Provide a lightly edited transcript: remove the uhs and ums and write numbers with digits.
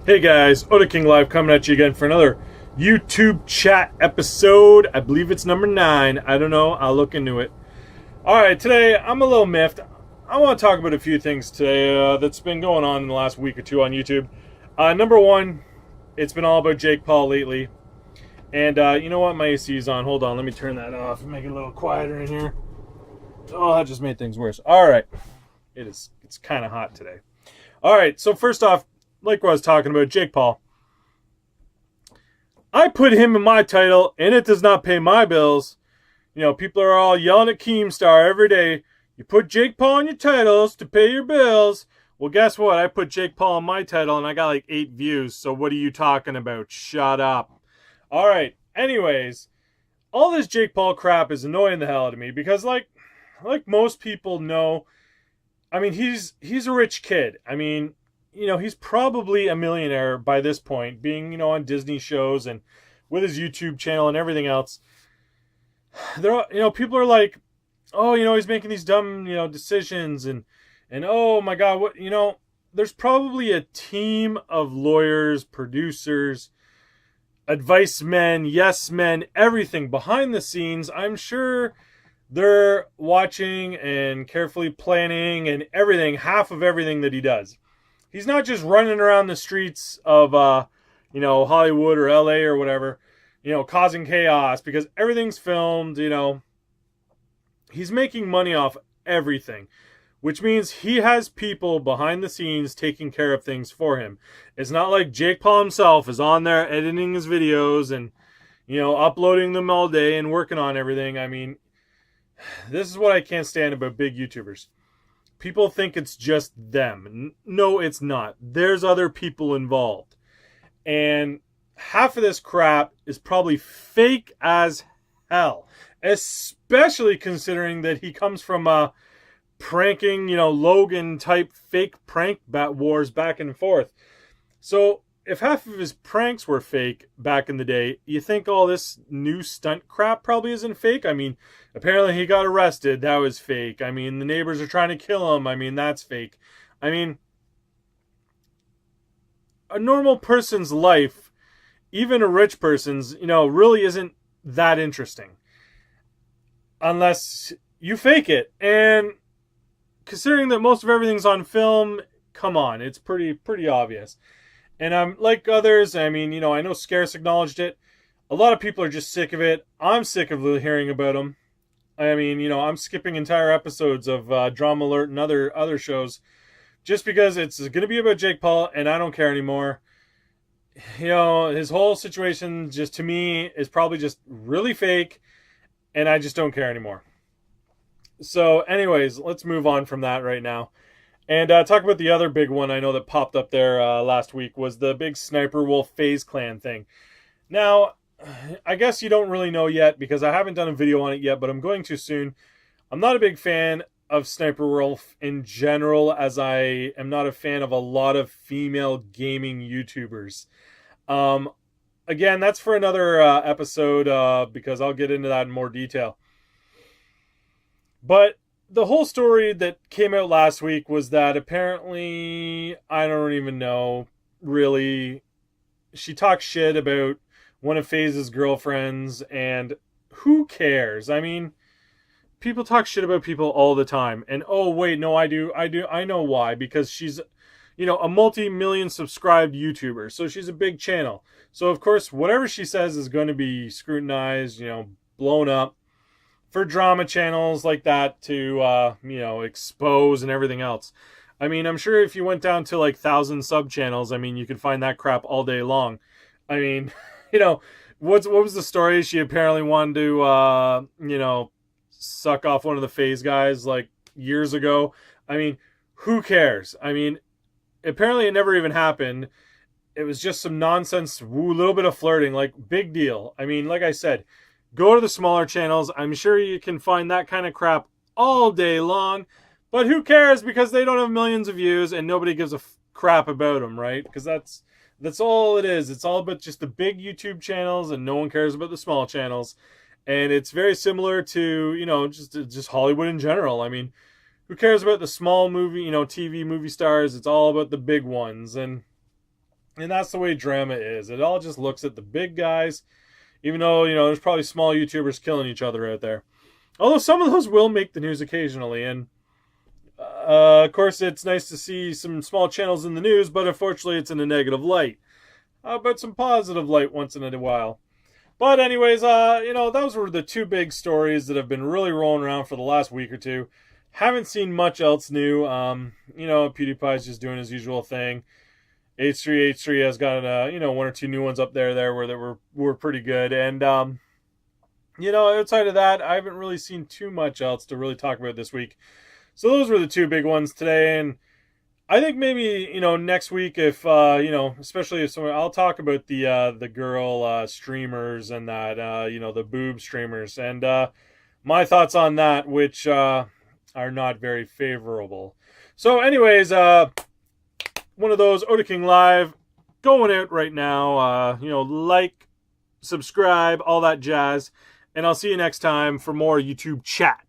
Hey guys, Oda King Live coming at you again for another YouTube chat episode. I believe it's number 9. I don't know. I'll look into it. Alright, today I'm a little miffed. I want to talk about a few things today that's been going on in the last week or two on YouTube. Number one, it's been all about Jake Paul lately. And you know what? My AC is on. Hold on. Let me turn that off and make it a little quieter in here. Oh, that just made things worse. Alright. It's kind of hot today. Alright, so first off, like what I was talking about, Jake Paul. I put him in my title, and it does not pay my bills. You know, people are all yelling at Keemstar every day. You put Jake Paul in your titles to pay your bills. Well, guess what? I put Jake Paul in my title, and I got like 8 views. So what are you talking about? Shut up. All right. Anyways, all this Jake Paul crap is annoying the hell out of me because, like most people know, I mean, he's a rich kid. I mean, you know, he's probably a millionaire by this point, being, you know, on Disney shows and with his YouTube channel and everything else. There, you know, people are like, oh, you know, he's making these dumb, you know, decisions and oh my God, what, you know, there's probably a team of lawyers, producers, advice men, yes men, everything behind the scenes. I'm sure they're watching and carefully planning and everything, half of everything that he does. He's not just running around the streets of, you know, Hollywood or LA or whatever, you know, causing chaos because everything's filmed, you know. He's making money off everything, which means he has people behind the scenes taking care of things for him. It's not like Jake Paul himself is on there editing his videos and, you know, uploading them all day and working on everything. I mean, this is what I can't stand about big YouTubers. People think it's just them. No, it's not. There's other people involved. And half of this crap is probably fake as hell. Especially considering that he comes from pranking, you know, Logan type fake prank wars back and forth. So if half of his pranks were fake back in the day, you think all this new stunt crap probably isn't fake? I mean, apparently he got arrested. That was fake. I mean, the neighbors are trying to kill him. I mean, that's fake. I mean, a normal person's life, even a rich person's, you know, really isn't that interesting. Unless you fake it. And considering that most of everything's on film, come on, it's pretty obvious. And I'm like others, I mean, you know, I know Scarce acknowledged it. A lot of people are just sick of it. I'm sick of hearing about him. I mean, you know, I'm skipping entire episodes of Drama Alert and other shows just because it's going to be about Jake Paul, and I don't care anymore. You know, his whole situation just to me is probably just really fake, and I just don't care anymore. So anyways, let's move on from that right now. And talk about the other big one I know that popped up there last week was the big Sniperwolf Faze clan thing. Now, I guess you don't really know yet because I haven't done a video on it yet, but I'm going to soon. I'm not a big fan of Sniperwolf in general, as I am not a fan of a lot of female gaming YouTubers. Again, that's for another episode because I'll get into that in more detail. But the whole story that came out last week was that apparently, I don't even know, really, she talked shit about one of Faze's girlfriends, and who cares? I mean, people talk shit about people all the time, and oh wait, no, I know why, because she's, you know, a multi-million subscribed YouTuber, so she's a big channel. So of course, whatever she says is going to be scrutinized, you know, blown up. For drama channels like that to, you know, expose and everything else. I mean, I'm sure if you went down to like 1,000 sub channels, I mean, you could find that crap all day long. I mean, you know, what was the story? She apparently wanted to, you know, suck off one of the Faze guys like years ago. I mean, who cares? I mean, apparently it never even happened. It was just some nonsense, little bit of flirting, like big deal. I mean, like I said, go to the smaller channels. I'm sure you can find that kind of crap all day long. But who cares? Because they don't have millions of views and nobody gives a crap about them, right? Because that's all it is. It's all about just the big YouTube channels and no one cares about the small channels. And it's very similar to, you know, just Hollywood in general. I mean, who cares about the small movie, you know, TV movie stars? It's all about the big ones. And And that's the way drama is. It all just looks at the big guys, even though, there's probably small YouTubers killing each other out there. Although some of those will make the news occasionally. And, of course, it's nice to see some small channels in the news, but unfortunately it's in a negative light. But some positive light once in a while. But anyways, those were the two big stories that have been really rolling around for the last week or two. Haven't seen much else new. PewDiePie's just doing his usual thing. H3 has got one or two new ones up there where that were pretty good. And outside of that, I haven't really seen too much else to really talk about this week. So those were the two big ones today. And I think maybe, next week, if, especially if someone, I'll talk about the girl streamers and that, the boob streamers, and my thoughts on that, which are not very favorable. So anyways, one of those Oda King Live going out right now. Like, subscribe, all that jazz, and I'll see you next time for more YouTube chat.